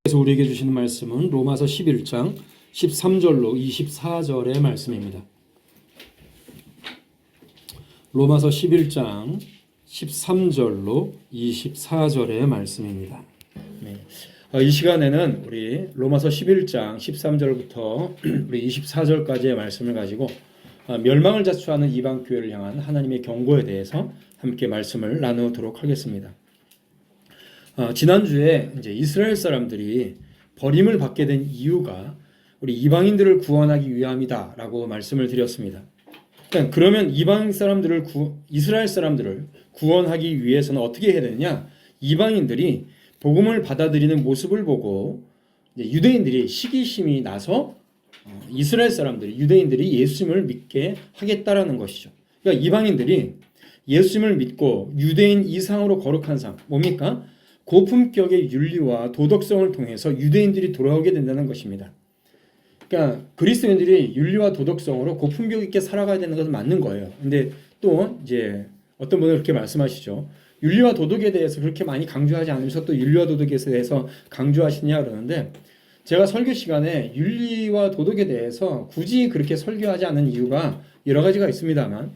그래서 우리에게 주시는 말씀은 로마서 11장 13절로 24절의 말씀입니다. 로마서 11장 13절로 24절의 말씀입니다. 이 시간에는 우리 로마서 11장 13절부터 우리 24절까지의 말씀을 가지고 멸망을 자초하는 이방 교회를 향한 하나님의 경고에 대해서 함께 말씀을 나누도록 하겠습니다. 지난주에 이제 이스라엘 사람들이 버림을 받게 된 이유가 우리 이방인들을 구원하기 위함이다라고 말씀을 드렸습니다. 그러면 이스라엘 사람들을 구원하기 위해서는 어떻게 해야 되느냐? 이방인들이 복음을 받아들이는 모습을 보고 유대인들이 시기심이 나서 이스라엘 사람들이 유대인들이 예수님을 믿게 하겠다라는 것이죠. 그러니까 이방인들이 예수님을 믿고 유대인 이상으로 거룩한 삶, 뭡니까? 고품격의 윤리와 도덕성을 통해서 유대인들이 돌아오게 된다는 것입니다. 그러니까 그리스도인들이 윤리와 도덕성으로 고품격 있게 살아가야 되는 것은 맞는 거예요. 근데 또 이제 어떤 분은 그렇게 말씀하시죠. 윤리와 도덕에 대해서 그렇게 많이 강조하지 않으면서 또 윤리와 도덕에 대해서 강조하시냐 그러는데, 제가 설교 시간에 윤리와 도덕에 대해서 굳이 그렇게 설교하지 않는 이유가 여러 가지가 있습니다만,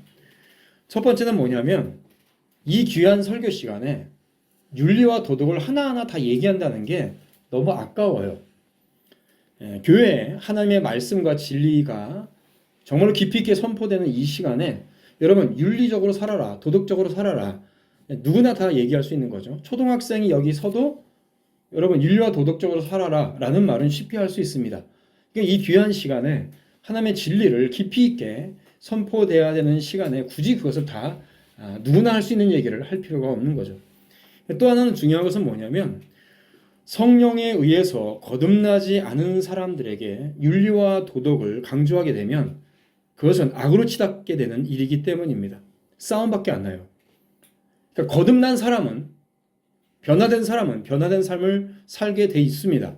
첫 번째는 뭐냐면 이 귀한 설교 시간에 윤리와 도덕을 하나하나 다 얘기한다는 게 너무 아까워요. 교회에 하나님의 말씀과 진리가 정말로 깊이 있게 선포되는 이 시간에 여러분 윤리적으로 살아라, 도덕적으로 살아라, 누구나 다 얘기할 수 있는 거죠. 초등학생이 여기 서도 여러분 윤리와 도덕적으로 살아라 라는 말은 쉽게 할 수 있습니다. 그러니까 이 귀한 시간에 하나님의 진리를 깊이 있게 선포돼야 되는 시간에 굳이 그것을 다 누구나 할 수 있는 얘기를 할 필요가 없는 거죠. 또 하나는 중요한 것은 뭐냐면 성령에 의해서 거듭나지 않은 사람들에게 윤리와 도덕을 강조하게 되면 그것은 악으로 치닫게 되는 일이기 때문입니다. 싸움밖에 안 나요. 그러니까 거듭난 사람은, 변화된 사람은 변화된 삶을 살게 돼 있습니다.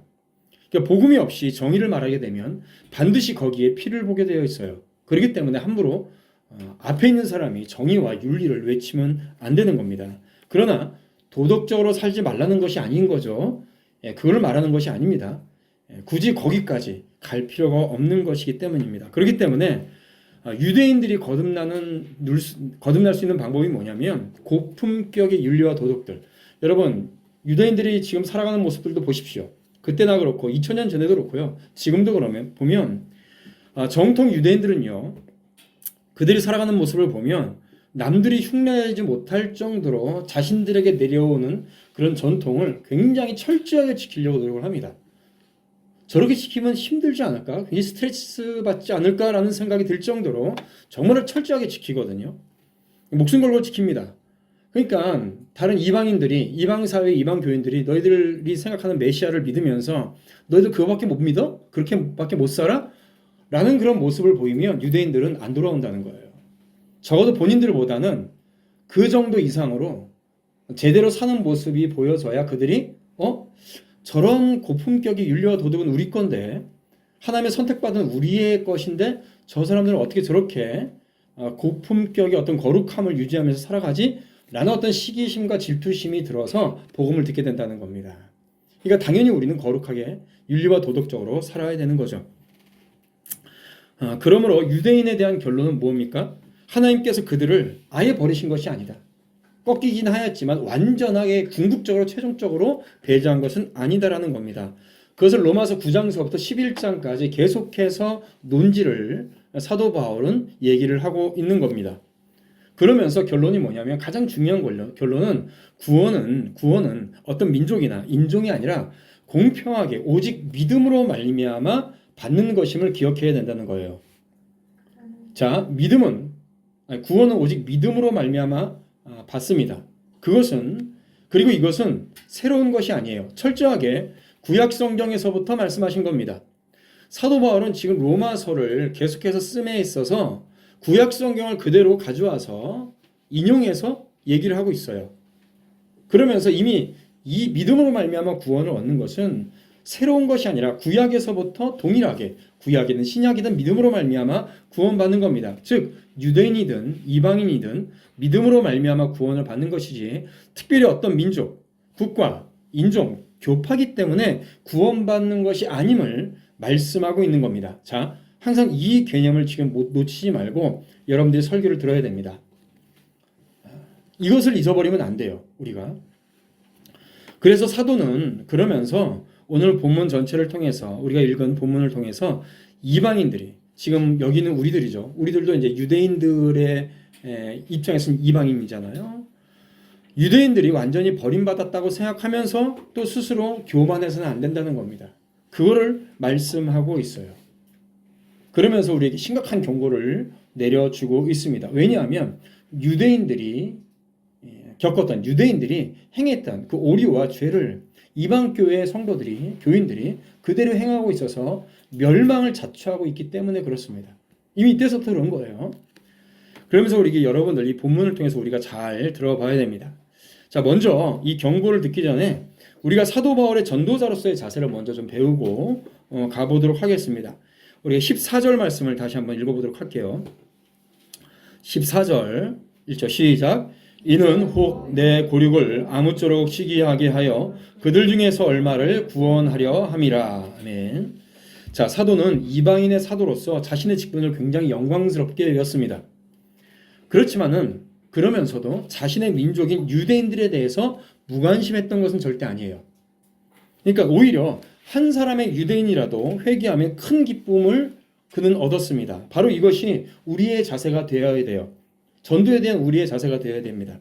그러니까 복음이 없이 정의를 말하게 되면 반드시 거기에 피를 보게 되어 있어요. 그렇기 때문에 함부로 앞에 있는 사람이 정의와 윤리를 외치면 안 되는 겁니다. 그러나 도덕적으로 살지 말라는 것이 아닌 거죠. 그걸 말하는 것이 아닙니다. 굳이 거기까지 갈 필요가 없는 것이기 때문입니다. 그렇기 때문에 유대인들이 거듭날 수 있는 방법이 뭐냐면 고품격의 윤리와 도덕들. 여러분, 유대인들이 지금 살아가는 모습들도 보십시오. 그때나 그렇고 2000년 전에도 그렇고요. 지금도 그러면 보면 정통 유대인들은요, 그들이 살아가는 모습을 보면 남들이 흉내내지 못할 정도로 자신들에게 내려오는 그런 전통을 굉장히 철저하게 지키려고 노력을 합니다. 저렇게 지키면 힘들지 않을까? 굉장히 스트레스 받지 않을까라는 생각이 들 정도로 정말 철저하게 지키거든요. 목숨 걸고 지킵니다. 그러니까 다른 이방 사회, 이방 교인들이 너희들이 생각하는 메시아를 믿으면서 너희들 그거밖에 못 믿어? 그렇게밖에 못 살아? 라는 그런 모습을 보이면 유대인들은 안 돌아온다는 거예요. 적어도 본인들보다는 그 정도 이상으로 제대로 사는 모습이 보여져야 그들이 저런 고품격의 윤리와 도덕은 우리 건데, 하나님의 선택받은 우리의 것인데 저 사람들은 어떻게 저렇게 고품격의 어떤 거룩함을 유지하면서 살아가지? 라는 어떤 시기심과 질투심이 들어서 복음을 듣게 된다는 겁니다. 그러니까 당연히 우리는 거룩하게 윤리와 도덕적으로 살아야 되는 거죠. 그러므로 유대인에 대한 결론은 뭡니까? 하나님께서 그들을 아예 버리신 것이 아니다. 꺾이긴 하였지만 완전하게 궁극적으로 최종적으로 배제한 것은 아니다라는 겁니다. 그것을 로마서 9장서부터 11장까지 계속해서 논지를 사도 바울은 얘기를 하고 있는 겁니다. 그러면서 결론이 뭐냐면, 가장 중요한 결론은 구원은 어떤 민족이나 인종이 아니라 공평하게 오직 믿음으로 말미암아 받는 것임을 기억해야 된다는 거예요. 자, 구원은 오직 믿음으로 말미암아 받습니다. 그리고 이것은 새로운 것이 아니에요. 철저하게 구약 성경에서부터 말씀하신 겁니다. 사도 바울은 지금 로마서를 계속해서 씀에 있어서 구약 성경을 그대로 가져와서 인용해서 얘기를 하고 있어요. 그러면서 이미 이 믿음으로 말미암아 구원을 얻는 것은 새로운 것이 아니라 구약에서부터 동일하게, 구약이든 신약이든 믿음으로 말미암아 구원받는 겁니다. 즉 유대인이든 이방인이든 믿음으로 말미암아 구원을 받는 것이지, 특별히 어떤 민족, 국가, 인종, 교파기 때문에 구원받는 것이 아님을 말씀하고 있는 겁니다. 자, 항상 이 개념을 지금 놓치지 말고 여러분들이 설교를 들어야 됩니다. 이것을 잊어버리면 안 돼요, 우리가. 그래서 사도는 그러면서 오늘 본문 전체를 통해서 우리가 읽은 본문을 통해서 이방인들이 지금 여기는 우리들이죠. 우리들도 이제 유대인들의 입장에서는 이방인이잖아요. 유대인들이 완전히 버림받았다고 생각하면서 또 스스로 교만해서는 안 된다는 겁니다. 그거를 말씀하고 있어요. 그러면서 우리에게 심각한 경고를 내려주고 있습니다. 왜냐하면 유대인들이 행했던 그 오류와 죄를 이방 교회의 성도들이, 교인들이 그대로 행하고 있어서 멸망을 자초하고 있기 때문에 그렇습니다. 이미 이때서부터 그런 거예요. 그러면서 우리 여러분들 이 본문을 통해서 우리가 잘 들어봐야 됩니다. 자, 먼저 이 경고를 듣기 전에 우리가 사도 바울의 전도자로서의 자세를 먼저 좀 배우고 가보도록 하겠습니다. 우리가 14절 말씀을 다시 한번 읽어보도록 할게요. 14절 1절 시작. 이는 혹 내 고륙을 아무쪼록 시기하게 하여 그들 중에서 얼마를 구원하려 함이라. 아멘. 자, 사도는 이방인의 사도로서 자신의 직분을 굉장히 영광스럽게 여겼습니다. 그렇지만은 그러면서도 자신의 민족인 유대인들에 대해서 무관심했던 것은 절대 아니에요. 그러니까 오히려 한 사람의 유대인이라도 회개하면 큰 기쁨을 그는 얻었습니다. 바로 이것이 우리의 자세가 되어야 돼요. 전도에 대한 우리의 자세가 되어야 됩니다.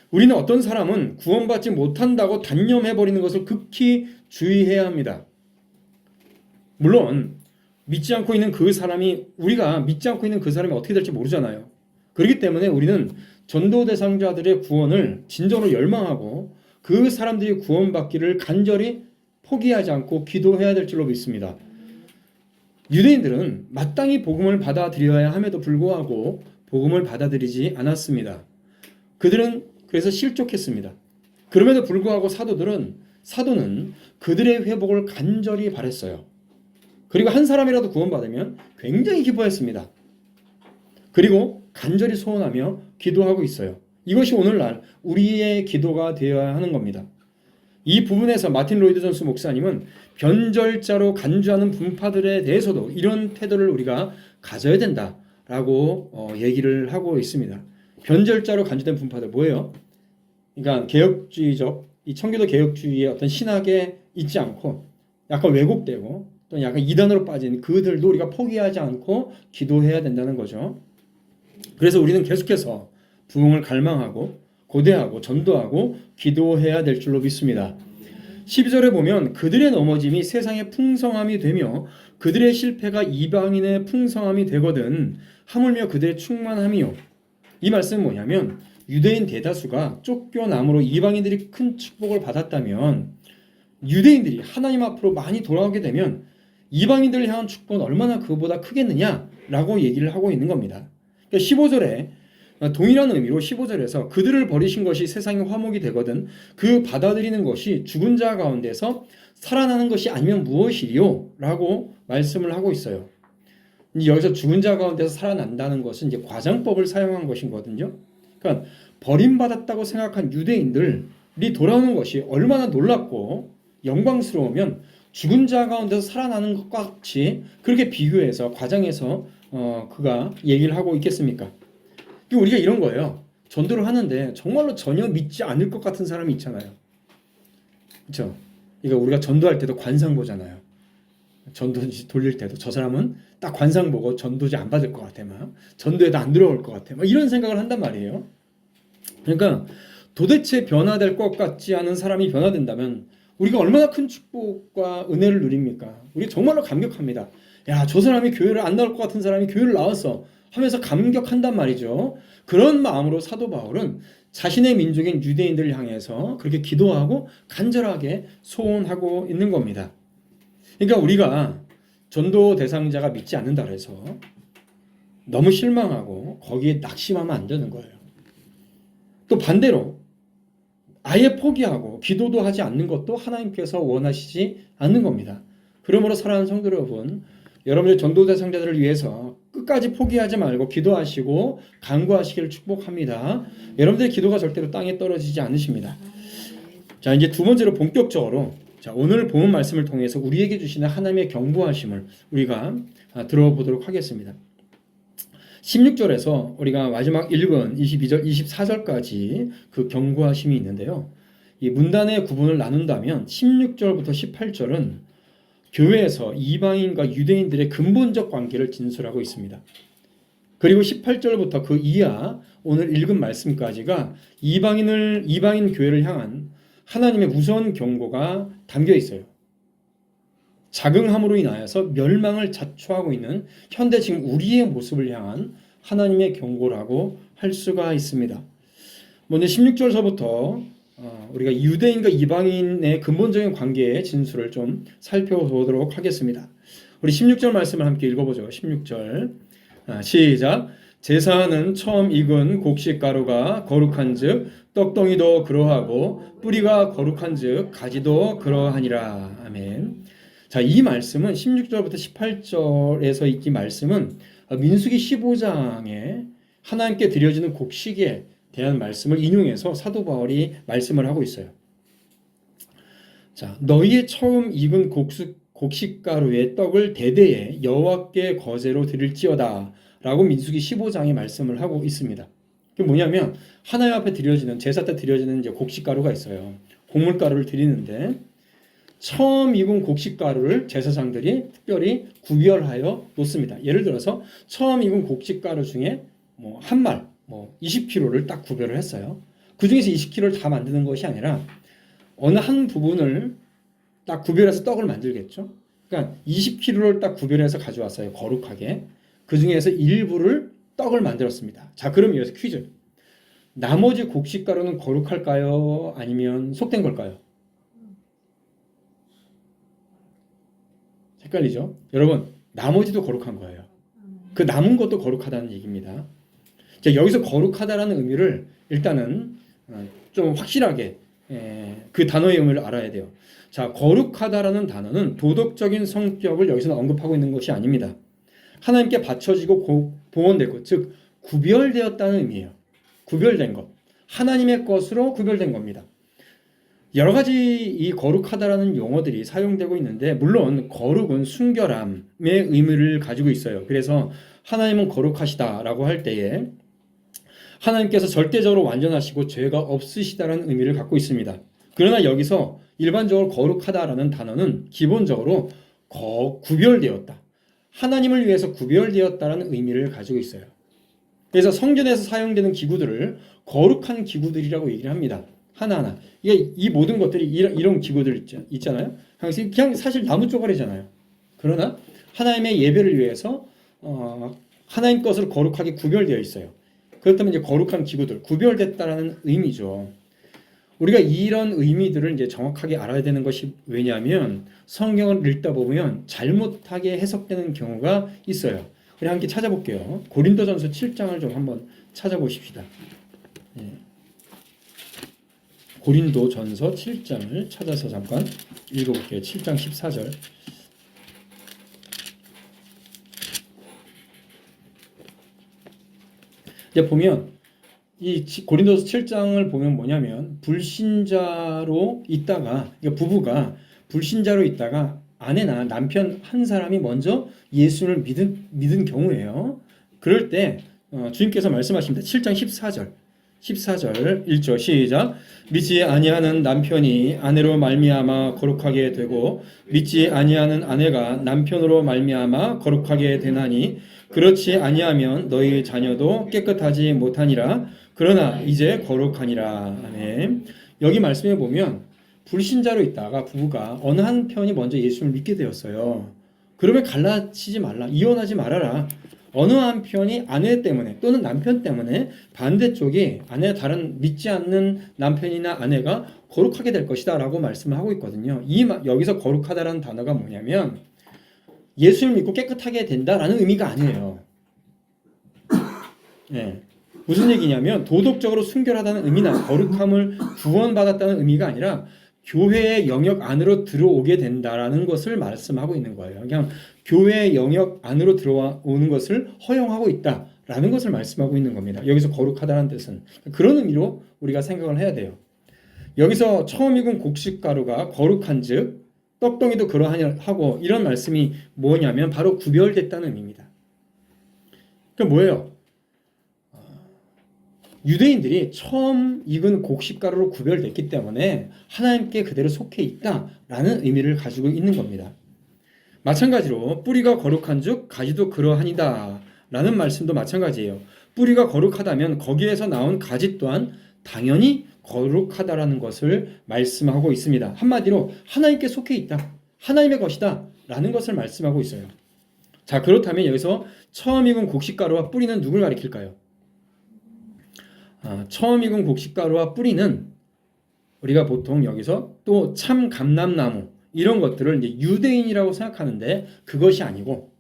우리는 어떤 사람은 구원받지 못한다고 단념해버리는 것을 극히 주의해야 합니다. 물론 믿지 않고 있는 그 사람이, 우리가 믿지 않고 있는 그 사람이 어떻게 될지 모르잖아요. 그렇기 때문에 우리는 전도 대상자들의 구원을 진정으로 열망하고 그 사람들이 구원받기를 간절히 포기하지 않고 기도해야 될 줄로 믿습니다. 유대인들은 마땅히 복음을 받아들여야 함에도 불구하고 복음을 받아들이지 않았습니다. 그들은 그래서 실족했습니다. 그럼에도 불구하고 사도는 그들의 회복을 간절히 바랬어요. 그리고 한 사람이라도 구원받으면 굉장히 기뻐했습니다. 그리고 간절히 소원하며 기도하고 있어요. 이것이 오늘날 우리의 기도가 되어야 하는 겁니다. 이 부분에서 마틴 로이드 존스 목사님은 변절자로 간주하는 분파들에 대해서도 이런 태도를 우리가 가져야 된다라고 얘기를 하고 있습니다. 변절자로 간주된 분파들 뭐예요? 그러니까 개혁주의적, 이 청교도 개혁주의의 어떤 신학에 있지 않고 약간 왜곡되고 또 약간 이단으로 빠진 그들도 우리가 포기하지 않고 기도해야 된다는 거죠. 그래서 우리는 계속해서 부흥을 갈망하고 고대하고 전도하고 기도해야 될 줄로 믿습니다. 12절에 보면 그들의 넘어짐이 세상의 풍성함이 되며 그들의 실패가 이방인의 풍성함이 되거든 하물며 그들의 충만함이요. 이 말씀은 뭐냐면 유대인 대다수가 쫓겨남으로 이방인들이 큰 축복을 받았다면 유대인들이 하나님 앞으로 많이 돌아오게 되면 이방인들을 향한 축복은 얼마나 그보다 크겠느냐라고 얘기를 하고 있는 겁니다. 그러니까 15절에 동일한 의미로 15절에서 그들을 버리신 것이 세상의 화목이 되거든 그 받아들이는 것이 죽은 자 가운데서 살아나는 것이 아니면 무엇이리요? 라고 말씀을 하고 있어요. 이제 여기서 죽은 자 가운데서 살아난다는 것은 이제 과장법을 사용한 것이거든요. 그러니까 버림받았다고 생각한 유대인들이 돌아오는 것이 얼마나 놀랍고 영광스러우면 죽은 자 가운데서 살아나는 것과 같이 그렇게 비교해서 과장해서 그가 얘기를 하고 있겠습니까? 우리가 이런 거예요. 전도를 하는데 정말로 전혀 믿지 않을 것 같은 사람이 있잖아요. 그렇죠? 그러니까 우리가 전도할 때도 관상 보잖아요. 전도지 돌릴 때도 저 사람은 딱 관상 보고 전도지 안 받을 것 같아, 막 전도에도 안 들어올 것 같아, 막 이런 생각을 한단 말이에요. 그러니까 도대체 변화될 것 같지 않은 사람이 변화된다면 우리가 얼마나 큰 축복과 은혜를 누립니까? 우리 정말로 감격합니다. 야, 저 사람이 교회를 안 나올 것 같은 사람이 교회를 나왔어 하면서 감격한단 말이죠. 그런 마음으로 사도 바울은 자신의 민족인 유대인들을 향해서 그렇게 기도하고 간절하게 소원하고 있는 겁니다. 그러니까 우리가 전도 대상자가 믿지 않는다 그래서 너무 실망하고 거기에 낙심하면 안 되는 거예요. 또 반대로 아예 포기하고 기도도 하지 않는 것도 하나님께서 원하시지 않는 겁니다. 그러므로 사랑하는 성도 여러분, 여러분의 전도 대상자들을 위해서 끝까지 포기하지 말고 기도하시고 간구하시기를 축복합니다. 여러분들의 기도가 절대로 땅에 떨어지지 않으십니다. 자, 이제 두 번째로 본격적으로 자, 오늘 본 말씀을 통해서 우리에게 주시는 하나님의 경고하심을 우리가 들어보도록 하겠습니다. 16절에서 우리가 마지막 읽은 22절, 24절까지 그 경고하심이 있는데요. 이 문단의 구분을 나눈다면 16절부터 18절은 교회에서 이방인과 유대인들의 근본적 관계를 진술하고 있습니다. 그리고 18절부터 그 이하 오늘 읽은 말씀까지가 이방인 교회를 향한 하나님의 무서운 경고가 담겨 있어요. 자긍함으로 인하여서 멸망을 자초하고 있는 현대 지금 우리의 모습을 향한 하나님의 경고라고 할 수가 있습니다. 먼저 16절서부터 우리가 유대인과 이방인의 근본적인 관계의 진술을 좀 살펴보도록 하겠습니다. 우리 16절 말씀을 함께 읽어보죠. 16절 시작. 제사는 처음 익은 곡식가루가 거룩한즉 떡덩이도 그러하고 뿌리가 거룩한즉 가지도 그러하니라. 아멘. 자, 이 말씀은 16절부터 18절에서 이 말씀은 민수기 15장에 하나님께 드려지는 곡식에 대한 말씀을 인용해서 사도 바울이 말씀을 하고 있어요. 자, 너희의 처음 익은 곡식가루의 떡을 대대에 여호와께 거제로 드릴지어다 라고 민수기 15장에 말씀을 하고 있습니다. 그게 뭐냐면 하나님 앞에 드려지는 제사 때 드려지는 이제 곡식가루가 있어요. 곡물가루를 드리는데 처음 익은 곡식가루를 제사장들이 특별히 구별하여 놓습니다. 예를 들어서 처음 익은 곡식가루 중에 한 말, 20kg를 딱 구별을 했어요. 그 중에서 20kg를 다 만드는 것이 아니라 어느 한 부분을 딱 구별해서 떡을 만들겠죠. 그러니까 20kg를 딱 구별해서 가져왔어요. 거룩하게. 그 중에서 일부를 떡을 만들었습니다. 자, 그럼 여기서 퀴즈. 나머지 곡식가루는 거룩할까요? 아니면 속된 걸까요? 헷갈리죠? 여러분, 나머지도 거룩한 거예요. 그 남은 것도 거룩하다는 얘기입니다. 자, 여기서 거룩하다라는 의미를 일단은 좀 확실하게 그 단어의 의미를 알아야 돼요. 자, 거룩하다라는 단어는 도덕적인 성격을 여기서는 언급하고 있는 것이 아닙니다. 하나님께 바쳐지고 봉헌될 것, 즉 구별되었다는 의미예요. 구별된 것, 하나님의 것으로 구별된 겁니다. 여러 가지 이 거룩하다라는 용어들이 사용되고 있는데 물론 거룩은 순결함의 의미를 가지고 있어요. 그래서 하나님은 거룩하시다라고 할 때에 하나님께서 절대적으로 완전하시고 죄가 없으시다라는 의미를 갖고 있습니다. 그러나 여기서 일반적으로 거룩하다라는 단어는 기본적으로 구별되었다. 하나님을 위해서 구별되었다라는 의미를 가지고 있어요. 그래서 성전에서 사용되는 기구들을 거룩한 기구들이라고 얘기를 합니다. 하나하나. 이 모든 것들이 이런 기구들 있잖아요. 그냥 사실 나무 쪼가리잖아요. 그러나 하나님의 예배를 위해서 하나님 것으로 거룩하게 구별되어 있어요. 그렇다면 이제 거룩한 기구들, 구별됐다라는 의미죠. 우리가 이런 의미들을 이제 정확하게 알아야 되는 것이 왜냐하면 성경을 읽다 보면 잘못하게 해석되는 경우가 있어요. 우리 함께 찾아볼게요. 고린도전서 7장을 좀 한번 찾아보십시다. 예. 고린도전서 7장을 찾아서 잠깐 읽어볼게요. 7장 14절. 이제 보면 이 고린도서 7장을 보면 뭐냐면 불신자로 있다가 부부가 불신자로 있다가 아내나 남편 한 사람이 먼저 예수를 믿은 경우예요. 그럴 때 주님께서 말씀하십니다. 7장 14절 1절 시작. 믿지 아니하는 남편이 아내로 말미암아 거룩하게 되고 믿지 아니하는 아내가 남편으로 말미암아 거룩하게 되나니 그렇지 아니하면 너희 자녀도 깨끗하지 못하니라. 그러나 이제 거룩하니라. 아멘. 여기 말씀해 보면 불신자로 있다가 부부가 어느 한 편이 먼저 예수를 믿게 되었어요. 그러면 갈라치지 말라. 이혼하지 말아라. 어느 한 편이 아내 때문에 또는 남편 때문에 반대쪽이 다른 믿지 않는 남편이나 아내가 거룩하게 될 것이다 라고 말씀을 하고 있거든요. 여기서 거룩하다라는 단어가 뭐냐면 예수를 믿고 깨끗하게 된다라는 의미가 아니에요. 네. 무슨 얘기냐면 도덕적으로 순결하다는 의미나 거룩함을 구원받았다는 의미가 아니라 교회의 영역 안으로 들어오게 된다라는 것을 말씀하고 있는 거예요. 그냥 교회의 영역 안으로 들어오는 것을 허용하고 있다라는 것을 말씀하고 있는 겁니다. 여기서 거룩하다는 뜻은 그런 의미로 우리가 생각을 해야 돼요. 여기서 처음 익은 곡식가루가 거룩한즉 떡덩이도 그러하고 이런 말씀이 뭐냐면 바로 구별됐다는 의미입니다. 그러니까 뭐예요? 유대인들이 처음 익은 곡식가루로 구별됐기 때문에 하나님께 그대로 속해 있다라는 의미를 가지고 있는 겁니다. 마찬가지로 뿌리가 거룩한즉 가지도 그러하니다라는 말씀도 마찬가지예요. 뿌리가 거룩하다면 거기에서 나온 가지 또한 당연히 거룩하다라는 것을 말씀하고 있습니다. 한마디로 하나님께 속해 있다. 하나님의 것이다. 라는 것을 말씀하고 있어요. 자, 그렇다면 여기서 처음 익은 곡식가루와 뿌리는 누굴 가리킬까요? 처음 익은 곡식가루와 뿌리는 우리가 보통 여기서 또 참 감람나무 이런 것들을 이제 유대인이라고 생각하는데 그것이 아니고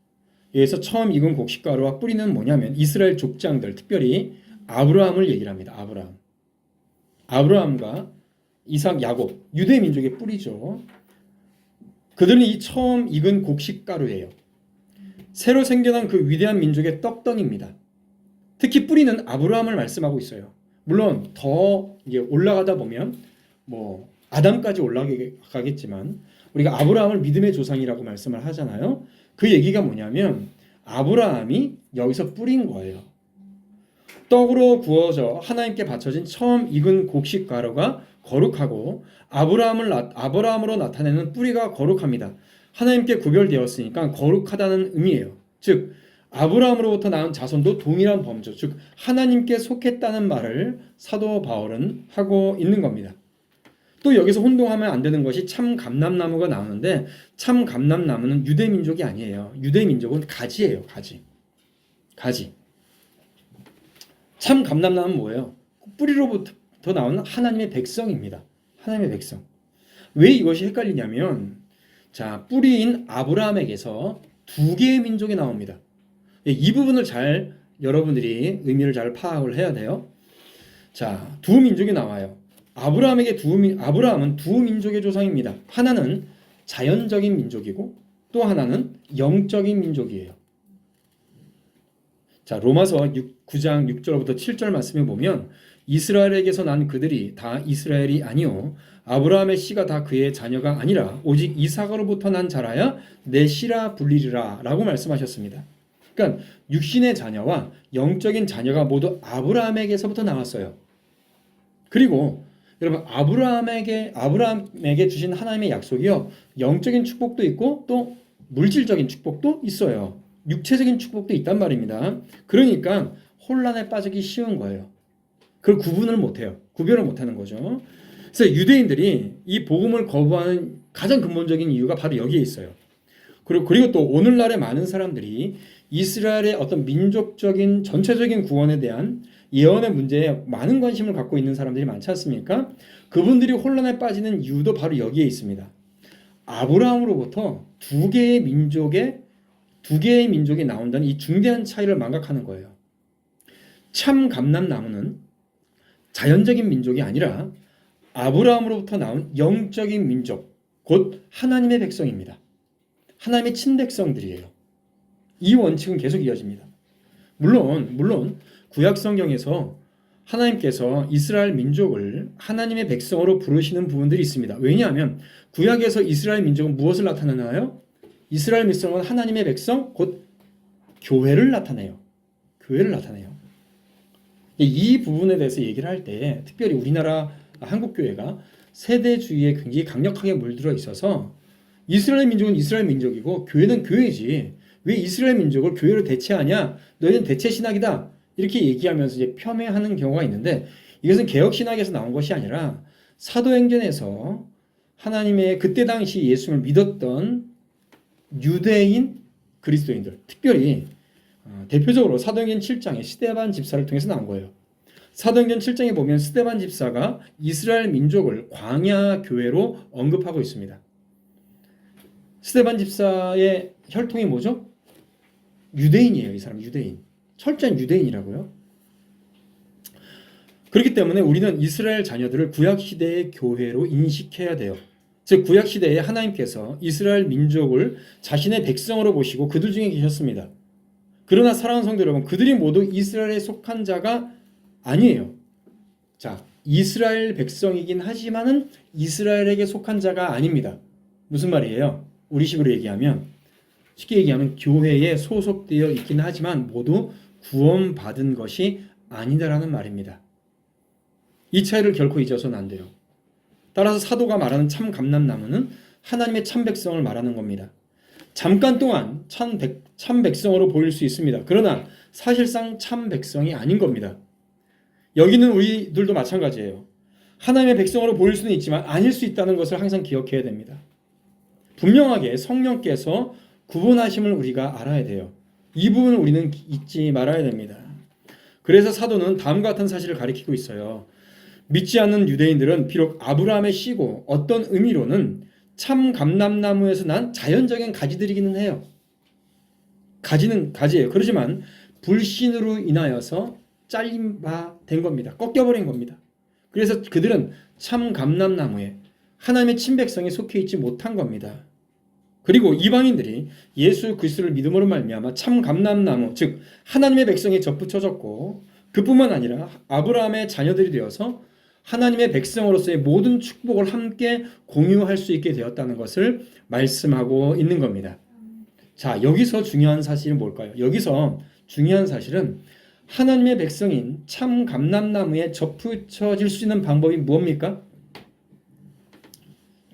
여기서 처음 익은 곡식가루와 뿌리는 뭐냐면 이스라엘 족장들, 특별히 아브라함을 얘기를 합니다. 아브라함과 이삭, 야곱, 유대 민족의 뿌리죠. 그들은 이 처음 익은 곡식가루예요. 새로 생겨난 그 위대한 민족의 떡덩이입니다. 특히 뿌리는 아브라함을 말씀하고 있어요. 물론 더 이제 올라가다 보면 뭐 아담까지 올라가겠지만 우리가 아브라함을 믿음의 조상이라고 말씀을 하잖아요. 그 얘기가 뭐냐면 아브라함이 여기서 뿌린 거예요. 떡으로 구워져 하나님께 바쳐진 처음 익은 곡식가루가 거룩하고 아브라함으로 나타내는 뿌리가 거룩합니다. 하나님께 구별되었으니까 거룩하다는 의미예요. 즉 아브라함으로부터 나온 자손도 동일한 범주, 즉 하나님께 속했다는 말을 사도 바울은 하고 있는 겁니다. 또 여기서 혼동하면 안 되는 것이 참 감람나무가 나오는데 참 감람나무는 유대 민족이 아니에요. 유대 민족은 가지예요. 가지. 참 감람나무는 뭐예요? 뿌리로부터 나오는 하나님의 백성입니다. 하나님의 백성. 왜 이것이 헷갈리냐면 자, 뿌리인 아브라함에게서 두 개의 민족이 나옵니다. 이 부분을 여러분들이 의미를 잘 파악을 해야 돼요. 자, 두 민족이 나와요. 아브라함은 두 민족의 조상입니다. 하나는 자연적인 민족이고 또 하나는 영적인 민족이에요. 자, 로마서 9장 6절부터 7절 말씀에 보면 이스라엘에게서 난 그들이 다 이스라엘이 아니요 아브라함의 씨가 다 그의 자녀가 아니라 오직 이삭으로부터 난 자라야 내 씨라 불리리라 라고 말씀하셨습니다. 그러니까 육신의 자녀와 영적인 자녀가 모두 아브라함에게서부터 나왔어요. 그리고 여러분 아브라함에게 주신 하나님의 약속이요 영적인 축복도 있고 또 물질적인 축복도 있어요. 육체적인 축복도 있단 말입니다. 그러니까 혼란에 빠지기 쉬운 거예요. 그걸 구별을 못하는 거죠. 그래서 유대인들이 이 복음을 거부하는 가장 근본적인 이유가 바로 여기에 있어요. 그리고 또 오늘날의 많은 사람들이 이스라엘의 어떤 민족적인 전체적인 구원에 대한 예언의 문제에 많은 관심을 갖고 있는 사람들이 많지 않습니까? 그분들이 혼란에 빠지는 이유도 바로 여기에 있습니다. 아브라함으로부터 두 개의 민족이 나온다는 이 중대한 차이를 망각하는 거예요. 참 감람나무는 자연적인 민족이 아니라 아브라함으로부터 나온 영적인 민족, 곧 하나님의 백성입니다. 하나님의 친백성들이에요. 이 원칙은 계속 이어집니다. 물론 구약 성경에서 하나님께서 이스라엘 민족을 하나님의 백성으로 부르시는 부분들이 있습니다. 왜냐하면 구약에서 이스라엘 민족은 무엇을 나타내나요? 이스라엘 백성은 하나님의 백성, 곧 교회를 나타내요. 이 부분에 대해서 얘기를 할 때 특별히 우리나라 한국교회가 세대주의에 굉장히 강력하게 물들어 있어서 이스라엘 민족은 이스라엘 민족이고 교회는 교회지 왜 이스라엘 민족을 교회로 대체하냐? 너희는 대체 신학이다. 이렇게 얘기하면서 이제 폄훼하는 경우가 있는데 이것은 개혁 신학에서 나온 것이 아니라 사도행전에서 하나님의 그때 당시 예수를 믿었던 유대인 그리스도인들, 특별히 대표적으로 사도행전 7장에 스데반 집사를 통해서 나온 거예요. 사도행전 7장에 보면 스데반 집사가 이스라엘 민족을 광야 교회로 언급하고 있습니다. 스데반 집사의 혈통이 뭐죠? 유대인이에요. 이 사람 유대인. 철저한 유대인이라고요. 그렇기 때문에 우리는 이스라엘 자녀들을 구약시대의 교회로 인식해야 돼요. 즉 구약시대에 하나님께서 이스라엘 민족을 자신의 백성으로 보시고 그들 중에 계셨습니다. 그러나 사랑하는 성도 여러분, 그들이 모두 이스라엘에 속한 자가 아니에요. 자, 이스라엘 백성이긴 하지만은 이스라엘에게 속한 자가 아닙니다. 무슨 말이에요? 우리식으로 얘기하면, 쉽게 얘기하면 교회에 소속되어 있긴 하지만 모두 구원받은 것이 아니다라는 말입니다. 이 차이를 결코 잊어서는 안 돼요. 따라서 사도가 말하는 참 감람나무는 하나님의 참 백성을 말하는 겁니다. 잠깐 동안 참 백성으로 보일 수 있습니다. 그러나 사실상 참 백성이 아닌 겁니다. 여기는 우리들도 마찬가지예요. 하나님의 백성으로 보일 수는 있지만 아닐 수 있다는 것을 항상 기억해야 됩니다. 분명하게 성령께서 구분하심을 우리가 알아야 돼요. 이 부분을 우리는 잊지 말아야 됩니다. 그래서 사도는 다음과 같은 사실을 가리키고 있어요. 믿지 않는 유대인들은 비록 아브라함의 씨고 어떤 의미로는 참 감람나무에서 난 자연적인 가지들이기는 해요. 가지는 가지예요. 그렇지만 불신으로 인하여서 잘린 바 된 겁니다. 꺾여버린 겁니다. 그래서 그들은 참 감람나무에 하나님의 친백성에 속해 있지 못한 겁니다. 그리고 이방인들이 예수 그리스도를 믿음으로 말미암아 참 감람나무, 즉 하나님의 백성에 접붙여졌고 그뿐만 아니라 아브라함의 자녀들이 되어서 하나님의 백성으로서의 모든 축복을 함께 공유할 수 있게 되었다는 것을 말씀하고 있는 겁니다. 자, 여기서 중요한 사실은 뭘까요? 여기서 중요한 사실은 하나님의 백성인 참 감람나무에 접붙여질 수 있는 방법이 무엇입니까?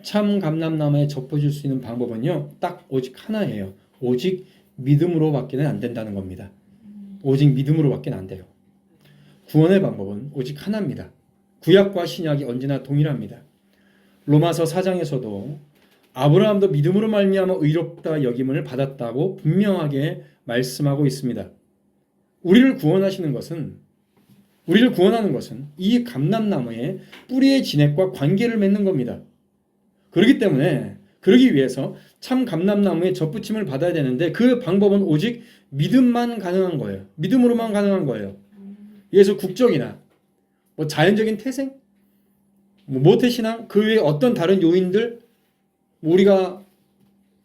참 감람나무에 접붙일 수 있는 방법은요, 딱 오직 하나예요. 오직 믿음으로밖에는 안 된다는 겁니다. 오직 믿음으로밖에는 안 돼요. 구원의 방법은 오직 하나입니다. 구약과 신약이 언제나 동일합니다. 로마서 4장에서도 아브라함도 믿음으로 말미암아 의롭다 여김을 받았다고 분명하게 말씀하고 있습니다. 우리를 구원하는 것은 이 감람나무의 뿌리의 진액과 관계를 맺는 겁니다. 그렇기 때문에 그러기 위해서 참 감람나무에 접붙임을 받아야 되는데 그 방법은 오직 믿음만 가능한 거예요. 믿음으로만 가능한 거예요. 그래서 국적이나 자연적인 태생, 모태신앙, 그 외에 어떤 다른 요인들, 우리가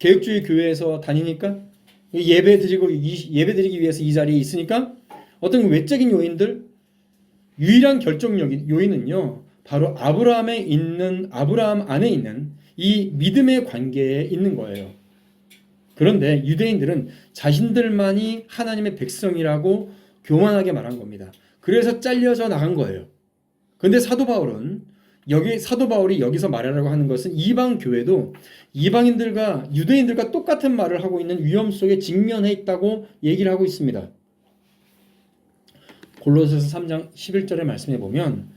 개혁주의 교회에서 다니니까 예배드리기 위해서 이 자리에 있으니까 어떤 외적인 요인들, 유일한 결정력 요인은요, 바로 아브라함 안에 있는 이 믿음의 관계에 있는 거예요. 그런데 유대인들은 자신들만이 하나님의 백성이라고 교만하게 말한 겁니다. 그래서 잘려져 나간 거예요. 그런데 사도 바울이 여기서 말하라고 하는 것은 이방 교회도 이방인들과 유대인들과 똑같은 말을 하고 있는 위험 속에 직면해 있다고 얘기를 하고 있습니다. 골로새서 3장 11절의 말씀에 보면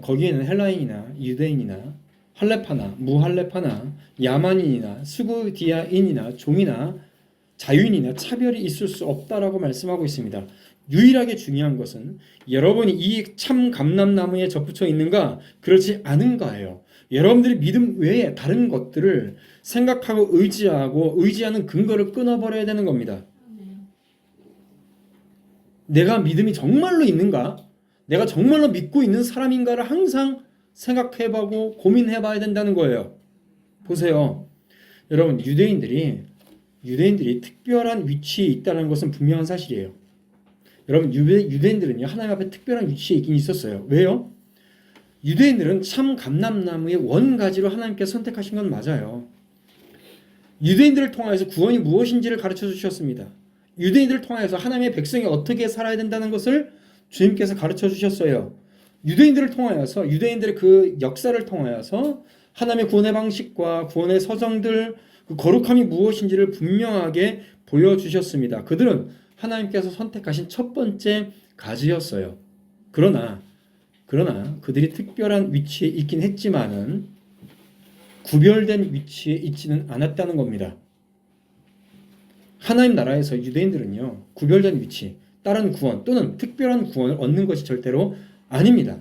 거기에는 헬라인이나 유대인이나 할레파나 무할레파나 야만인이나 스구디아인이나 종이나 자유인이나 차별이 있을 수 없다라고 말씀하고 있습니다. 유일하게 중요한 것은 여러분이 이 참 감람나무에 접붙여 있는가 그렇지 않은가예요. 여러분들이 믿음 외에 다른 것들을 생각하고 의지하는 근거를 끊어버려야 되는 겁니다. 내가 믿음이 정말로 있는가? 내가 정말로 믿고 있는 사람인가를 항상 생각해보고 고민해봐야 된다는 거예요. 보세요. 여러분, 유대인들이 특별한 위치에 있다는 것은 분명한 사실이에요. 여러분, 유대인들은요, 하나님 앞에 특별한 위치에 있긴 있었어요. 왜요? 유대인들은 참 감람나무의 원가지로 하나님께서 선택하신 건 맞아요. 유대인들을 통해서 구원이 무엇인지를 가르쳐 주셨습니다. 유대인들을 통해서 하나님의 백성이 어떻게 살아야 된다는 것을 주님께서 가르쳐 주셨어요. 유대인들을 통하여서, 유대인들의 그 역사를 통하여서 하나님의 구원의 방식과 구원의 서정들, 그 거룩함이 무엇인지를 분명하게 보여주셨습니다. 그들은 하나님께서 선택하신 첫 번째 가지였어요. 그러나 그들이 특별한 위치에 있긴 했지만은 구별된 위치에 있지는 않았다는 겁니다. 하나님 나라에서 유대인들은요, 구별된 위치, 다른 구원 또는 특별한 구원을 얻는 것이 절대로 아닙니다.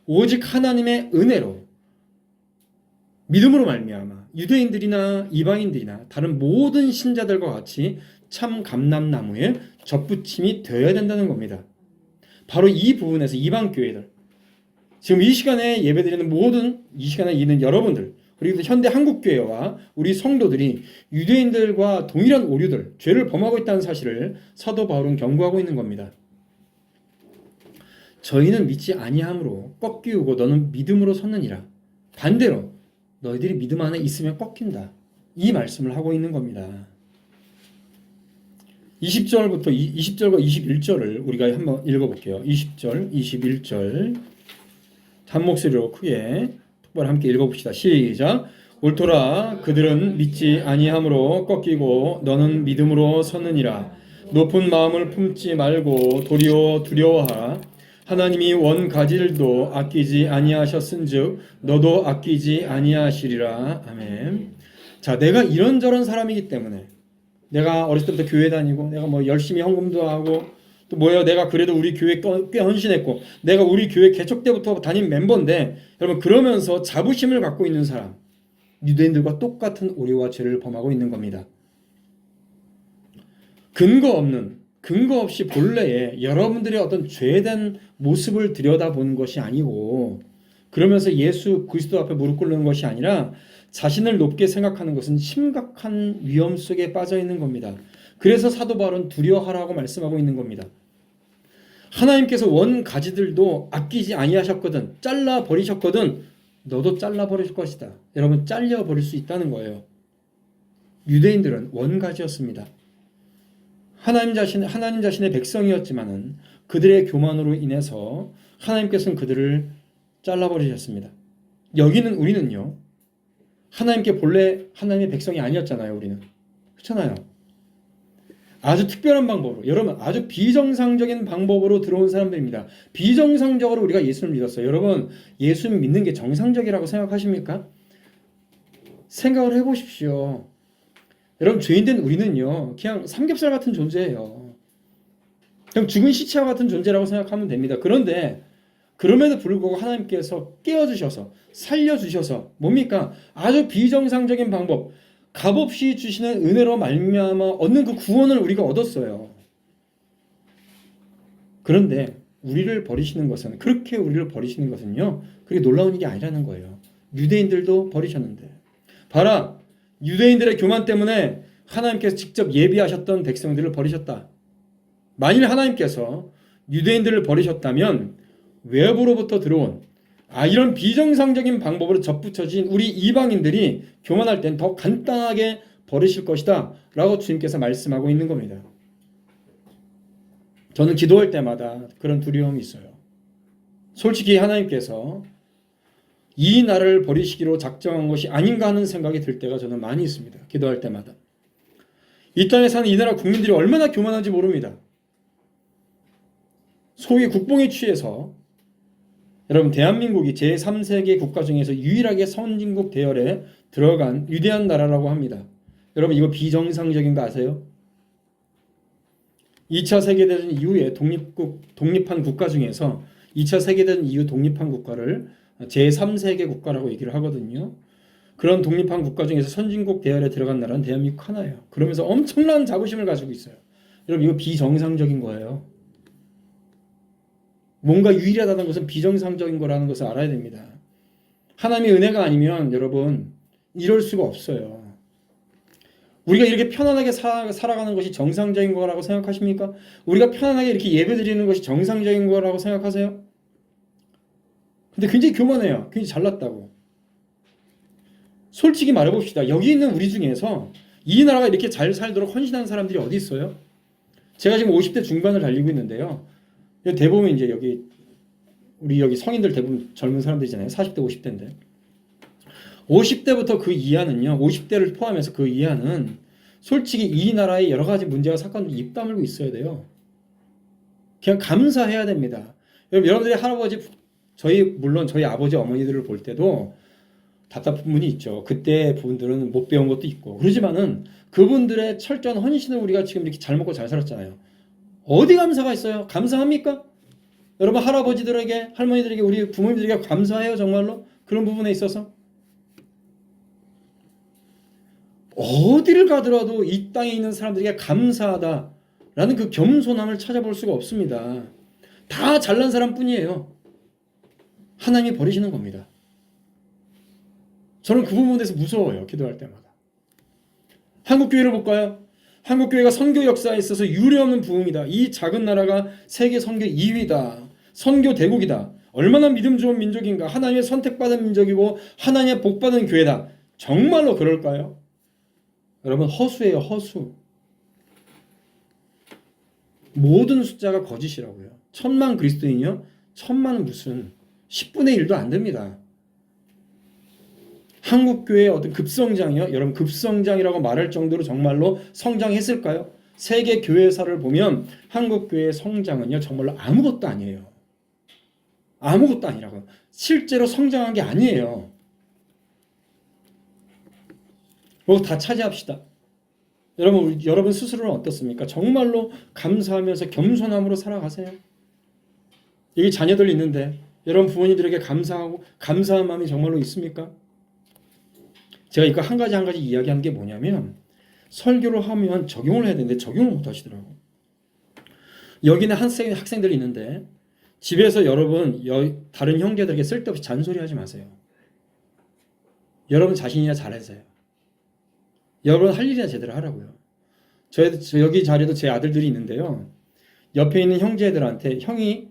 오직 하나님의 은혜로 믿음으로 말미암아 유대인들이나 이방인들이나 다른 모든 신자들과 같이 참 감람나무에 접붙임이 되어야 된다는 겁니다. 바로 이 부분에서 이방 교회들, 지금 이 시간에 예배드리는 이 시간에 있는 여러분들, 그리고 현대 한국교회와 우리 성도들이 유대인들과 동일한 오류들, 죄를 범하고 있다는 사실을 사도 바울은 경고하고 있는 겁니다. 저희는 믿지 아니함으로 꺾이우고 너는 믿음으로 섰느니라. 반대로 너희들이 믿음 안에 있으면 꺾인다. 이 말씀을 하고 있는 겁니다. 20절과 21절을 우리가 한번 읽어볼게요. 20절, 21절 한 목소리로 크게 똑바로 함께 읽어봅시다. 시작. 옳도라 그들은 믿지 아니함으로 꺾이고 너는 믿음으로 섰느니라. 높은 마음을 품지 말고 도리어 두려워하라. 하나님이 원가지들도 아끼지 아니하셨은즉 너도 아끼지 아니하시리라. 아멘. 자, 내가 이런저런 사람이기 때문에 내가 어렸을 때부터 교회 다니고 내가 뭐 열심히 헌금도 하고 또 뭐예요? 내가 그래도 우리 교회 꽤 헌신했고 내가 우리 교회 개척 때부터 다닌 멤버인데 여러분 그러면서 자부심을 갖고 있는 사람 유대인들과 똑같은 오류와 죄를 범하고 있는 겁니다. 근거 없이 본래의 여러분들의 어떤 죄된 모습을 들여다보는 것이 아니고 그러면서 예수 그리스도 앞에 무릎 꿇는 것이 아니라 자신을 높게 생각하는 것은 심각한 위험 속에 빠져 있는 겁니다. 그래서 사도 바울은 두려워하라고 말씀하고 있는 겁니다. 하나님께서 원 가지들도 아끼지 아니하셨거든 잘라 버리셨거든 너도 잘라 버릴 것이다. 여러분 잘려 버릴 수 있다는 거예요. 유대인들은 원 가지였습니다. 하나님 자신의 백성이었지만은 그들의 교만으로 인해서 하나님께서는 그들을 잘라 버리셨습니다. 여기는 우리는요. 하나님께 본래 하나님의 백성이 아니었잖아요. 우리는. 그렇잖아요. 아주 특별한 방법으로 여러분 아주 비정상적인 방법으로 들어온 사람들입니다. 비정상적으로 우리가 예수를 믿었어요. 여러분 예수를 믿는 게 정상적이라고 생각하십니까? 생각을 해보십시오. 여러분 죄인된 우리는요 그냥 삼겹살 같은 존재예요. 그냥 죽은 시체와 같은 존재라고 생각하면 됩니다. 그런데 그럼에도 불구하고 하나님께서 깨워주셔서 살려주셔서 뭡니까? 아주 비정상적인 방법 값없이 주시는 은혜로 말미암아 얻는 그 구원을 우리가 얻었어요. 그런데 우리를 버리시는 것은 그렇게 우리를 버리시는 것은요 그게 놀라운 일이 아니라는 거예요. 유대인들도 버리셨는데 봐라 유대인들의 교만 때문에 하나님께서 직접 예비하셨던 백성들을 버리셨다. 만일 하나님께서 유대인들을 버리셨다면 외부로부터 들어온 이런 비정상적인 방법으로 접붙여진 우리 이방인들이 교만할 땐 더 간단하게 버리실 것이다 라고 주님께서 말씀하고 있는 겁니다. 저는 기도할 때마다 그런 두려움이 있어요. 솔직히 하나님께서 이 나라를 버리시기로 작정한 것이 아닌가 하는 생각이 들 때가 저는 많이 있습니다. 기도할 때마다. 이 땅에 사는 이 나라 국민들이 얼마나 교만한지 모릅니다. 소위 국뽕에 취해서 여러분 대한민국이 제3세계 국가 중에서 유일하게 선진국 대열에 들어간 위대한 나라라고 합니다. 여러분 이거 비정상적인 거 아세요? 2차 세계대전 이후에 독립한 국가 중에서 2차 세계대전 이후 독립한 국가를 제3세계 국가라고 얘기를 하거든요. 그런 독립한 국가 중에서 선진국 대열에 들어간 나라는 대한민국 하나예요. 그러면서 엄청난 자부심을 가지고 있어요. 여러분 이거 비정상적인 거예요. 뭔가 유일하다는 것은 비정상적인 거라는 것을 알아야 됩니다. 하나님의 은혜가 아니면 여러분 이럴 수가 없어요. 우리가 이렇게 편안하게 살아가는 것이 정상적인 거라고 생각하십니까? 우리가 편안하게 이렇게 예배드리는 것이 정상적인 거라고 생각하세요? 근데 굉장히 교만해요. 굉장히 잘났다고. 솔직히 말해봅시다. 여기 있는 우리 중에서 이 나라가 이렇게 잘 살도록 헌신한 사람들이 어디 있어요? 제가 지금 50대 중반을 달리고 있는데요. 대부분 이제 우리 여기 성인들 대부분 젊은 사람들이잖아요. 40대, 50대인데. 50대부터 그 이하는요. 50대를 포함해서 그 이하는 솔직히 이 나라의 여러 가지 문제와 사건을 입 다물고 있어야 그냥 감사해야 됩니다. 여러분들이 할아버지, 물론 저희 아버지, 어머니들을 볼 때도 답답한 부분이 있죠. 그때 부분들은 못 배운 것도 있고. 그러지만은 그분들의 철저한 헌신을 우리가 지금 이렇게 잘 먹고 잘 살았잖아요. 어디 감사가 있어요? 감사합니까? 여러분 할아버지들에게, 할머니들에게, 우리 부모님들에게 감사해요 정말로? 그런 부분에 있어서? 어디를 가더라도 이 땅에 있는 사람들에게 감사하다라는 그 겸손함을 찾아볼 수가 없습니다. 다 잘난 사람뿐이에요. 하나님이 버리시는 겁니다. 저는 그 부분에 대해서 무서워요. 기도할 때마다. 한국교회를 볼까요? 한국교회가 선교 역사에 있어서 유례없는 부흥이다. 이 작은 나라가 세계 선교 2위다. 선교 대국이다. 얼마나 믿음 좋은 민족인가. 하나님의 선택받은 민족이고 하나님의 복받은 교회다. 정말로 그럴까요? 여러분 허수예요. 허수. 모든 숫자가 거짓이라고요. 1000만 그리스도인이요? 1000만은 무슨 10분의 1도 안 됩니다. 한국교회의 어떤 급성장이요? 여러분 급성장이라고 말할 정도로 정말로 성장했을까요? 세계 교회사를 보면 한국교회의 성장은요 정말로 아무것도 아니에요. 아무것도 아니라고요. 실제로 성장한 게 아니에요. 그거 다 차지합시다. 여러분 스스로는 어떻습니까? 정말로 감사하면서 겸손함으로 살아가세요. 여기 자녀들 있는데 여러분 부모님들에게 감사하고 감사한 마음이 정말로 있습니까? 제가 이거 한 가지 이야기한 게 뭐냐면 설교를 하면 적용을 해야 되는데 적용을 못 하시더라고요. 여기는 학생들이 있는데 집에서 여러분 다른 형제들에게 쓸데없이 잔소리하지 마세요. 여러분 자신이나 잘하세요. 여러분 할 일이나 제대로 하라고요. 여기 자리에도 제 아들들이 있는데요. 옆에 있는 형제들한테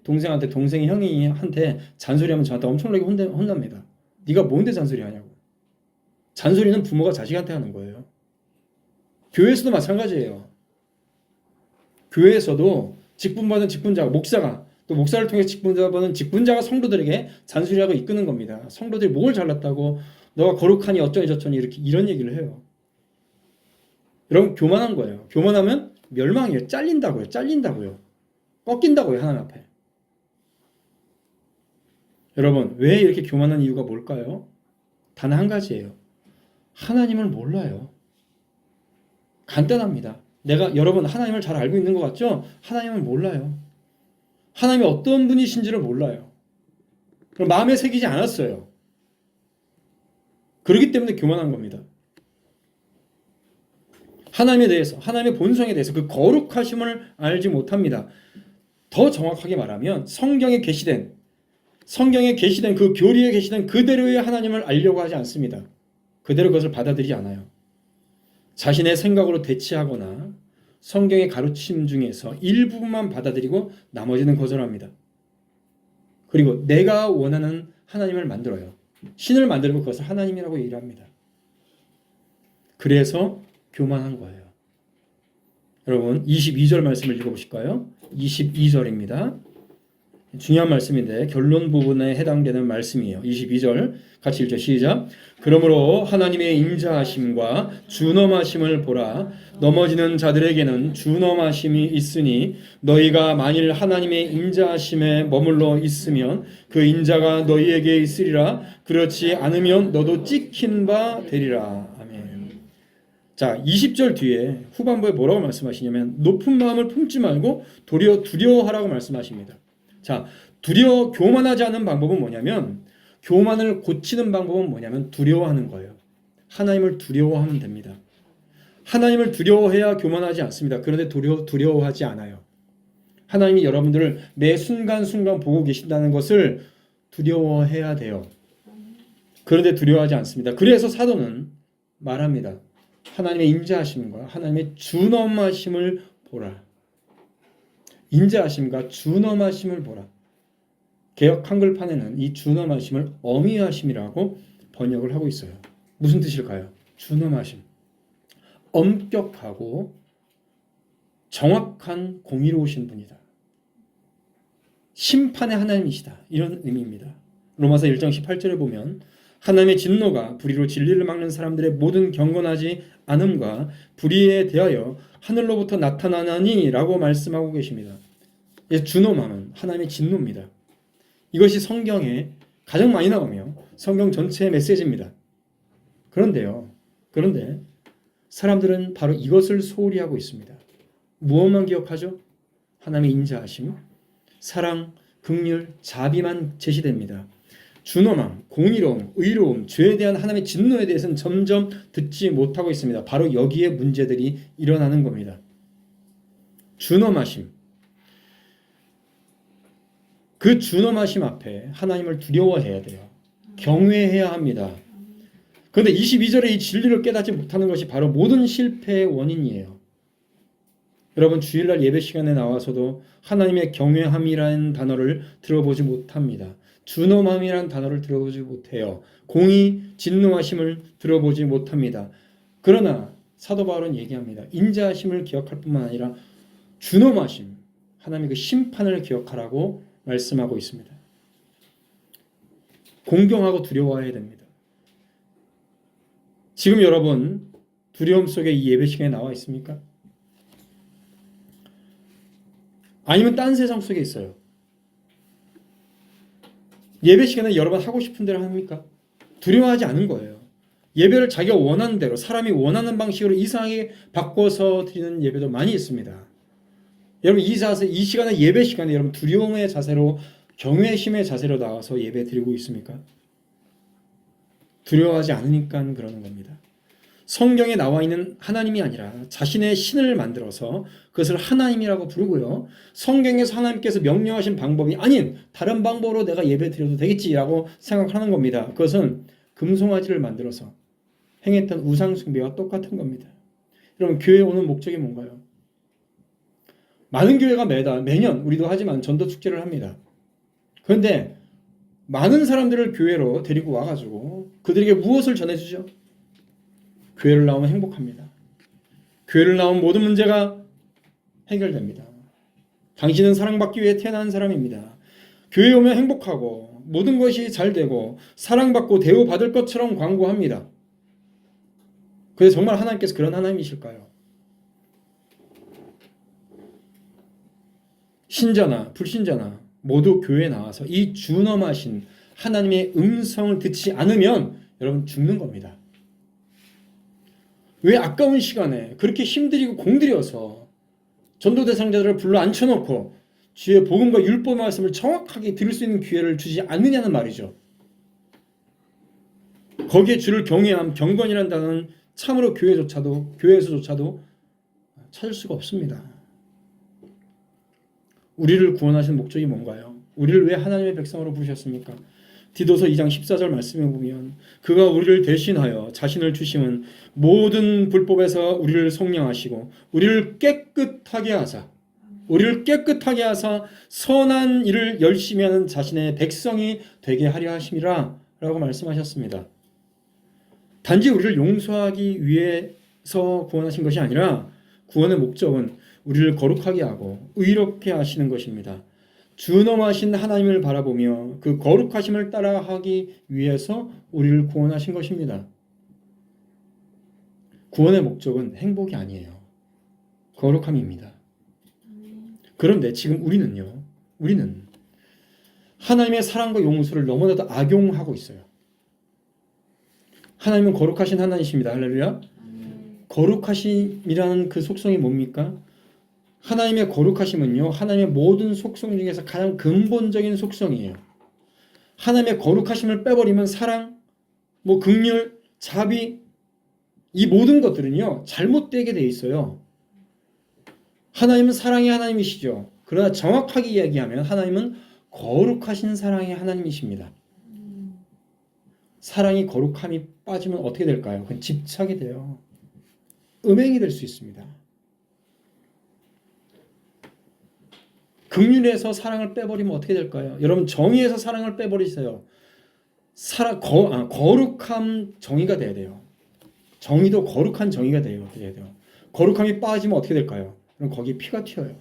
동생한테 동생이 형이한테 잔소리하면 저한테 엄청나게 혼납니다. 네가 뭔데 잔소리하냐고. 잔소리는 부모가 자식한테 하는 거예요. 교회에서도 마찬가지예요. 교회에서도 직분받은 직분자가 목사가 또 목사를 통해 직분받은 직분자가 성도들에게 잔소리하고 이끄는 겁니다. 성도들이 뭘 잘났다고 너가 거룩하니 어쩌니 저쩌니 이런 얘기를 해요. 여러분 교만한 거예요. 교만하면 멸망이에요. 잘린다고요. 꺾인다고요. 하나님 앞에. 여러분 왜 이렇게 교만한 이유가 뭘까요? 단 한 가지예요. 하나님을 몰라요. 간단합니다. 여러분 하나님을 잘 알고 있는 것 같죠? 하나님을 몰라요. 하나님이 어떤 분이신지를 몰라요. 그럼 마음에 새기지 않았어요. 그렇기 때문에 교만한 겁니다. 하나님에 대해서, 하나님의 본성에 대해서 그 거룩하심을 알지 못합니다. 더 정확하게 말하면 성경에 계시된 그 교리에 계시된 그대로의 하나님을 알려고 하지 않습니다. 그대로 그것을 받아들이지 않아요. 자신의 생각으로 대치하거나 성경의 가르침 중에서 일부분만 받아들이고 나머지는 거절합니다. 그리고 내가 원하는 하나님을 만들어요. 신을 만들고 그것을 하나님이라고 얘기를 합니다. 그래서 교만한 거예요. 여러분 22절 말씀을 읽어보실까요? 22절입니다. 중요한 말씀인데 결론 부분에 해당되는 말씀이에요. 22절 같이 읽죠. 시작. 그러므로 하나님의 인자하심과 준엄하심을 보라. 넘어지는 자들에게는 준엄하심이 있으니 너희가 만일 하나님의 인자하심에 머물러 있으면 그 인자가 너희에게 있으리라. 그렇지 않으면 너도 찍힌 바 되리라. 아멘. 자, 20절 뒤에 후반부에 뭐라고 말씀하시냐면 높은 마음을 품지 말고 도리어 두려워하라고 말씀하십니다. 자, 교만하지 않는 방법은 뭐냐면 교만을 고치는 방법은 뭐냐면 두려워하는 거예요. 하나님을 두려워하면 됩니다. 하나님을 두려워해야 교만하지 않습니다. 그런데 두려워하지 않아요. 하나님이 여러분들을 매 순간순간 보고 계신다는 것을 두려워해야 돼요. 그런데 두려워하지 않습니다. 그래서 사도는 말합니다. 하나님의 인자하심과 하나님의 준엄하심을 보라. 인자하심과 준엄하심을 보라. 개역 한글판에는 이 준엄하심을 어미하심이라고 번역을 하고 있어요. 무슨 뜻일까요? 준엄하심. 엄격하고 정확한 공의로우신 분이다. 심판의 하나님이시다. 이런 의미입니다. 로마서 1장 18절에 보면 하나님의 진노가 불의로 진리를 막는 사람들의 모든 경건하지 않음과 불의에 대하여 하늘로부터 나타나나니 라고 말씀하고 계십니다. 준엄함은 하나님의 진노입니다. 이것이 성경에 가장 많이 나오며 성경 전체의 메시지입니다. 그런데 사람들은 바로 이것을 소홀히 하고 있습니다. 무엇만 기억하죠? 하나님의 인자하심, 사랑, 긍휼, 자비만 제시됩니다. 준엄함, 공의로움, 의로움, 죄에 대한 하나님의 진노에 대해서는 점점 듣지 못하고 있습니다. 바로 여기에 문제들이 일어나는 겁니다. 준엄하심. 그 준엄하심 앞에 하나님을 두려워해야 돼요. 경외해야 합니다. 그런데 22절에 이 진리를 깨닫지 못하는 것이 바로 모든 실패의 원인이에요. 여러분 주일날 예배 시간에 나와서도 하나님의 경외함이라는 단어를 들어보지 못합니다. 준엄함이라는 단어를 들어보지 못해요. 공의, 진노하심을 들어보지 못합니다. 그러나 사도 바울은 얘기합니다. 인자하심을 기억할 뿐만 아니라 준엄하심, 하나님의 그 심판을 기억하라고 말씀하고 있습니다. 공경하고 두려워해야 됩니다. 지금 여러분 두려움 속에 이 예배 시간에 나와 있습니까? 아니면 딴 세상 속에 있어요? 예배 시간에 여러분 하고 싶은 대로 합니까? 두려워하지 않은 거예요. 예배를 자기가 원하는 대로 사람이 원하는 방식으로 이상하게 바꿔서 드리는 예배도 많이 있습니다. 여러분 이 시간에 예배 시간에 여러분 두려움의 자세로 경외심의 자세로 나와서 예배 드리고 있습니까? 두려워하지 않으니까 그러는 겁니다. 성경에 나와 있는 하나님이 아니라 자신의 신을 만들어서 그것을 하나님이라고 부르고요. 성경에서 하나님께서 명령하신 방법이 아닌 다른 방법으로 내가 예배 드려도 되겠지라고 생각하는 겁니다. 그것은 금송아지를 만들어서 행했던 우상숭배와 똑같은 겁니다. 여러분 교회에 오는 목적이 뭔가요? 많은 교회가 매년 우리도 하지만 전도축제를 합니다. 그런데 많은 사람들을 교회로 데리고 와가지고 그들에게 무엇을 전해주죠? 교회를 나오면 행복합니다. 교회를 나오면 모든 문제가 해결됩니다. 당신은 사랑받기 위해 태어난 사람입니다. 교회에 오면 행복하고 모든 것이 잘 되고 사랑받고 대우받을 것처럼 광고합니다. 그래서 정말 하나님께서 그런 하나님이실까요? 신자나 불신자나 모두 교회에 나와서 이 준엄하신 하나님의 음성을 듣지 않으면 여러분 죽는 겁니다. 왜 아까운 시간에 그렇게 힘들이고 공들여서 전도 대상자들을 불러 앉혀놓고 주의 복음과 율법 말씀을 정확하게 들을 수 있는 기회를 주지 않느냐는 말이죠. 거기에 주를 경외함, 경건이라는 단어는 참으로 교회에서조차도 찾을 수가 없습니다. 우리를 구원하신 목적이 뭔가요? 우리를 왜 하나님의 백성으로 부르셨습니까? 디도서 2장 14절 말씀에 보면 그가 우리를 대신하여 자신을 주심은 모든 불법에서 우리를 속량하시고 우리를 깨끗하게 하사 선한 일을 열심히 하는 자신의 백성이 되게 하려 하심이라 라고 말씀하셨습니다. 단지 우리를 용서하기 위해서 구원하신 것이 아니라 구원의 목적은 우리를 거룩하게 하고 의롭게 하시는 것입니다. 준엄하신 하나님을 바라보며 그 거룩하심을 따라하기 위해서 우리를 구원하신 것입니다. 구원의 목적은 행복이 아니에요. 거룩함입니다. 그런데 지금 우리는 하나님의 사랑과 용서를 너무나도 악용하고 있어요. 하나님은 거룩하신 하나님이십니다. 할렐루야. 거룩하심이라는 그 속성이 뭡니까? 하나님의 거룩하심은요, 하나님의 모든 속성 중에서 가장 근본적인 속성이에요. 하나님의 거룩하심을 빼버리면 사랑, 긍휼, 자비, 이 모든 것들은요, 잘못되게 돼 있어요. 하나님은 사랑의 하나님이시죠. 그러나 정확하게 이야기하면 하나님은 거룩하신 사랑의 하나님이십니다. 사랑이 거룩함이 빠지면 어떻게 될까요? 그건 집착이 돼요. 음행이 될 수 있습니다. 긍휼에서 사랑을 빼버리면 어떻게 될까요? 여러분 정의에서 사랑을 빼버리세요. 거룩한 정의가 돼야 돼요. 정의도 거룩한 정의가 돼야 돼요. 거룩함이 빠지면 어떻게 될까요? 그럼 거기에 피가 튀어요.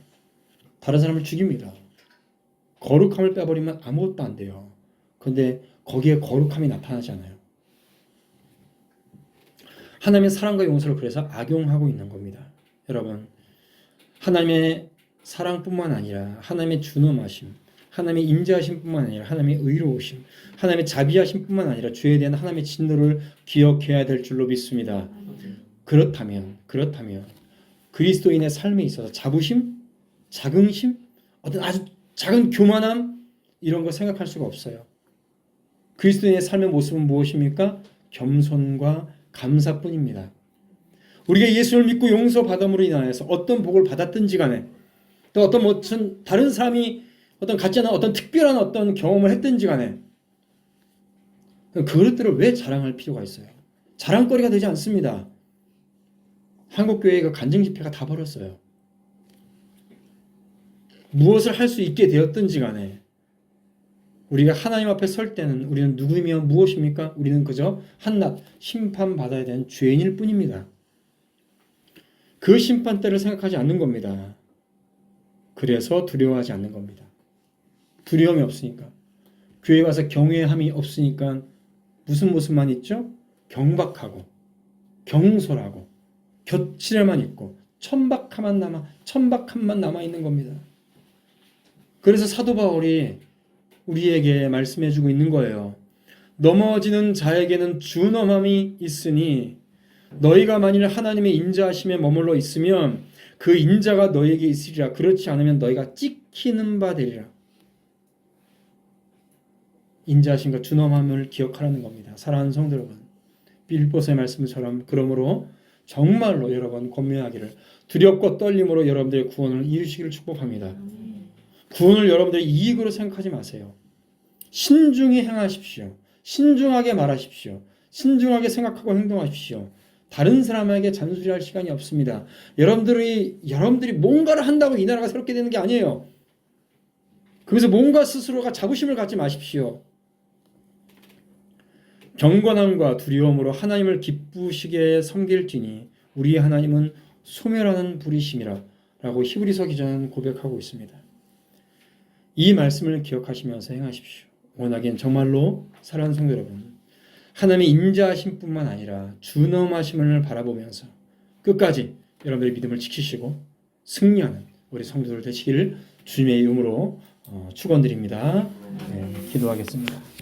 다른 사람을 죽입니다. 거룩함을 빼버리면 아무것도 안 돼요. 그런데 거기에 거룩함이 나타나지 않아요. 하나님의 사랑과 용서를 그래서 악용하고 있는 겁니다. 여러분, 하나님의 사랑뿐만 아니라 하나님의 준엄하심, 하나님의 인자하심뿐만 아니라 하나님의 의로우심, 하나님의 자비하심뿐만 아니라 죄에 대한 하나님의 진노를 기억해야 될 줄로 믿습니다. 그렇다면 그리스도인의 삶에 있어서 자부심, 자긍심, 어떤 아주 작은 교만함 이런 거 생각할 수가 없어요. 그리스도인의 삶의 모습은 무엇입니까? 겸손과 감사뿐입니다. 우리가 예수를 믿고 용서받음으로 인하여서 어떤 복을 받았든지 간에 또 어떤 다른 사람이 어떤 같지 않은 어떤 특별한 어떤 경험을 했든지 간에 그것들을 왜 자랑할 필요가 있어요? 자랑거리가 되지 않습니다. 한국교회가 간증 집회가 다 벌었어요. 무엇을 할 수 있게 되었든지 간에 우리가 하나님 앞에 설 때는 우리는 누구이며 무엇입니까? 우리는 그저 한낱 심판받아야 되는 죄인일 뿐입니다. 그 심판대를 생각하지 않는 겁니다. 그래서 두려워하지 않는 겁니다. 두려움이 없으니까. 교회 와서 경외함이 없으니까 무슨 모습만 있죠? 경박하고 경솔하고 곁칠에만 있고 천박함만 남아 있는 겁니다. 그래서 사도 바울이 우리에게 말씀해 주고 있는 거예요. 넘어지는 자에게는 준엄함이 있으니 너희가 만일 하나님의 인자하심에 머물러 있으면 그 인자가 너희에게 있으리라. 그렇지 않으면 너희가 찍히는 바 되리라. 인자하심과 준엄함을 기억하라는 겁니다. 사랑하는 성도 여러분, 빌보서의 말씀처럼 그러므로 정말로 여러분 권면하기를 두렵고 떨림으로 여러분들의 구원을 이루시기를 축복합니다. 구원을 여러분들의 이익으로 생각하지 마세요. 신중히 행하십시오. 신중하게 말하십시오. 신중하게 생각하고 행동하십시오. 다른 사람에게 잔소리할 시간이 없습니다. 여러분들이 뭔가를 한다고 이 나라가 새롭게 되는 게 아니에요. 그래서 뭔가 스스로가 자부심을 갖지 마십시오. 경건함과 두려움으로 하나님을 기쁘시게 섬길지니 우리 하나님은 소멸하는 불이심이라 라고 히브리서 기자는 고백하고 있습니다. 이 말씀을 기억하시면서 행하십시오. 원하기엔 정말로 사랑하는 성도 여러분, 하나님의 인자하심 뿐만 아니라 준엄하심을 바라보면서 끝까지 여러분들의 믿음을 지키시고 승리하는 우리 성도들 되시기를 주님의 이름으로 축원드립니다. 네, 기도하겠습니다.